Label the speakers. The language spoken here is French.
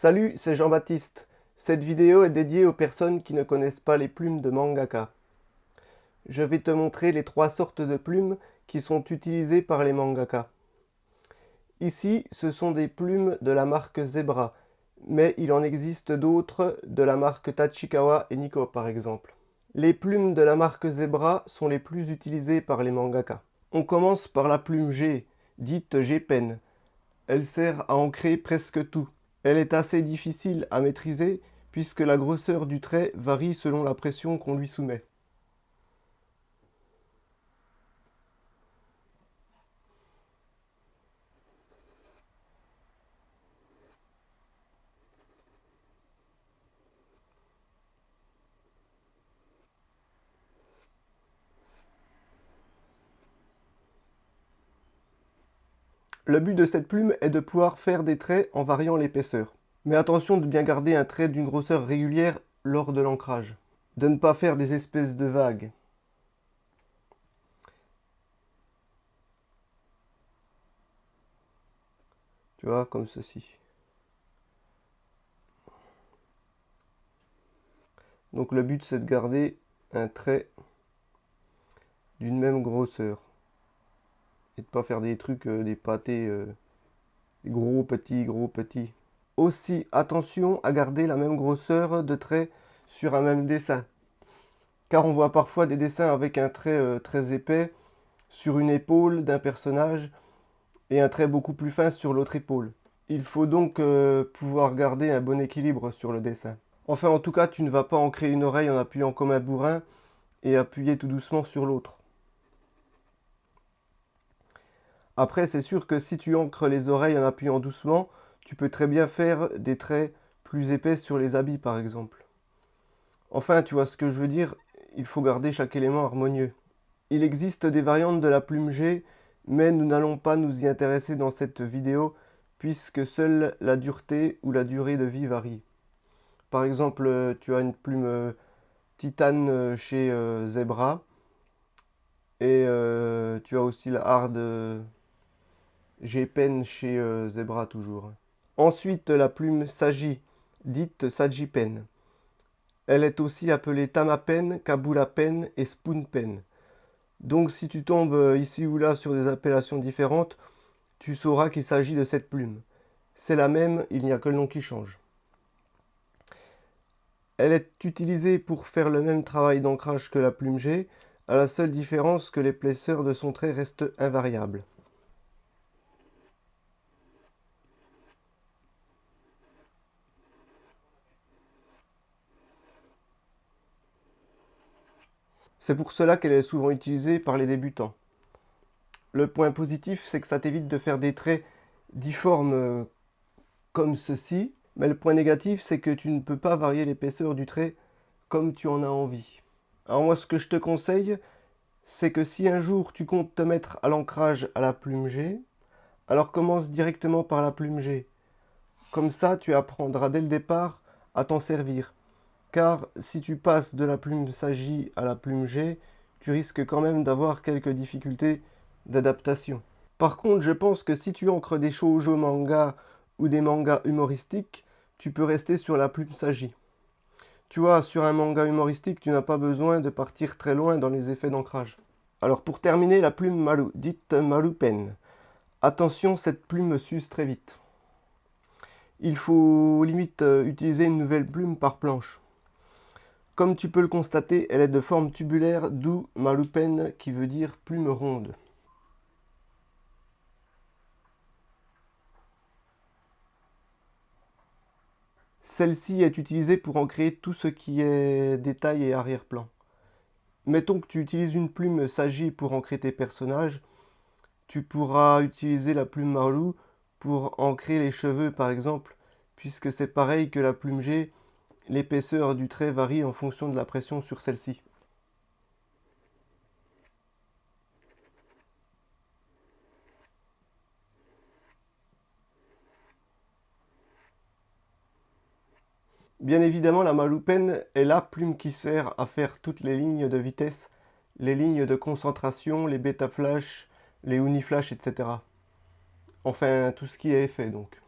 Speaker 1: Salut, c'est Jean-Baptiste. Cette vidéo est dédiée aux personnes qui ne connaissent pas les plumes de mangaka. Je vais te montrer les 3 sortes de plumes qui sont utilisées par les mangaka. Ici, ce sont des plumes de la marque Zebra, mais il en existe d'autres de la marque Tachikawa et Nikko par exemple. Les plumes de la marque Zebra sont les plus utilisées par les mangaka. On commence par la plume G, dite G-Pen. Elle sert à ancrer presque tout. Elle est assez difficile à maîtriser puisque la grosseur du trait varie selon la pression qu'on lui soumet. Le but de cette plume est de pouvoir faire des traits en variant l'épaisseur. Mais attention de bien garder un trait d'une grosseur régulière lors de l'ancrage. De ne pas faire des espèces de vagues. Tu vois, comme ceci. Donc le but c'est de garder un trait d'une même grosseur. Et de pas faire des trucs, des pâtés gros, petits. Aussi, attention à garder la même grosseur de trait sur un même dessin. Car on voit parfois des dessins avec un trait très épais sur une épaule d'un personnage et un trait beaucoup plus fin sur l'autre épaule. Il faut donc pouvoir garder un bon équilibre sur le dessin. Enfin, en tout cas, tu ne vas pas ancrer une oreille en appuyant comme un bourrin et appuyer tout doucement sur l'autre. Après, c'est sûr que si tu ancres les oreilles en appuyant doucement, tu peux très bien faire des traits plus épais sur les habits par exemple. Enfin, tu vois ce que je veux dire, il faut garder chaque élément harmonieux. Il existe des variantes de la plume G, mais nous n'allons pas nous y intéresser dans cette vidéo, puisque seule la dureté ou la durée de vie varie. Par exemple, tu as une plume titane chez Zebra, et tu as aussi la hard G-Pen chez Zebra toujours. Ensuite, la plume Saji, dite Saji Pen. Elle est aussi appelée Tama Pen, Kabula Pen et Spoon Pen. Donc si tu tombes ici ou là sur des appellations différentes, tu sauras qu'il s'agit de cette plume. C'est la même, il n'y a que le nom qui change. Elle est utilisée pour faire le même travail d'ancrage que la plume G, à la seule différence que l'épaisseur de son trait reste invariable. C'est pour cela qu'elle est souvent utilisée par les débutants. Le point positif, c'est que ça t'évite de faire des traits difformes comme ceci, mais le point négatif, c'est que tu ne peux pas varier l'épaisseur du trait comme tu en as envie. Alors moi, ce que je te conseille, c'est que si un jour tu comptes te mettre à l'ancrage à la plume G, alors commence directement par la plume G. Comme ça, tu apprendras dès le départ à t'en servir. Car si tu passes de la plume Saji à la plume G, tu risques quand même d'avoir quelques difficultés d'adaptation. Par contre, je pense que si tu ancres des shoujo manga ou des mangas humoristiques, tu peux rester sur la plume Saji. Tu vois, sur un manga humoristique, tu n'as pas besoin de partir très loin dans les effets d'ancrage. Alors pour terminer, la plume Maru, dite Maru Pen. Attention, cette plume me s'use très vite. Il faut limite utiliser une nouvelle plume par planche. Comme tu peux le constater, elle est de forme tubulaire, d'où Maru Pen qui veut dire plume ronde. Celle-ci est utilisée pour ancrer tout ce qui est détail et arrière-plan. Mettons que tu utilises une plume Saji pour ancrer tes personnages, tu pourras utiliser la plume Maru pour ancrer les cheveux par exemple, puisque c'est pareil que la plume G, l'épaisseur du trait varie en fonction de la pression sur celle-ci. Bien évidemment, la Maru Pen est la plume qui sert à faire toutes les lignes de vitesse, les lignes de concentration, les bêta flash, les uni flash, etc. Enfin, tout ce qui est effet donc.